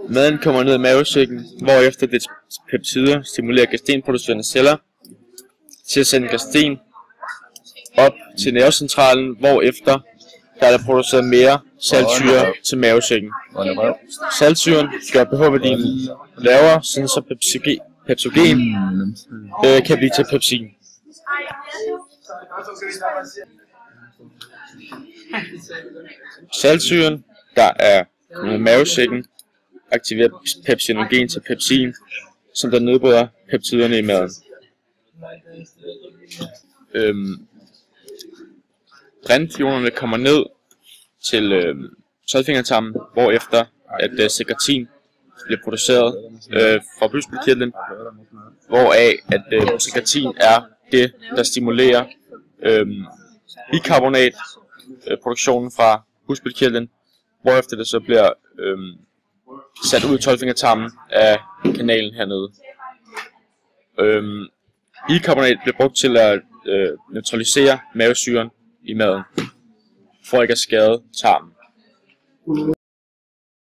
Maden kommer ned i mavesækken, hvorefter dets peptider stimulerer gastrinproducerende celler til at sende gastrin op til nervecentralen, hvorefter der er produceret mere saltsyre til mavesækken. Saltsyren gør pH-værdien lavere, så peptogen kan blive til pepsin. Saltsyren, der er i mavesækken, aktiverer pepsinogen til pepsin, som der nedbryder peptiderne i maden. Brintionerne kommer ned til tolvfingertarmen, hvorefter at sekretin bliver produceret fra bugspytkirtlen, hvoraf at sekretin er det, der stimulerer bikarbonatproduktionen fra bugspytkirtlen, hvorefter det så bliver sat ud i tolvfingertarmen af kanalen hernede. Bikarbonat bliver brugt til at neutralisere mavesyren i maden, for ikke at skade tarmen.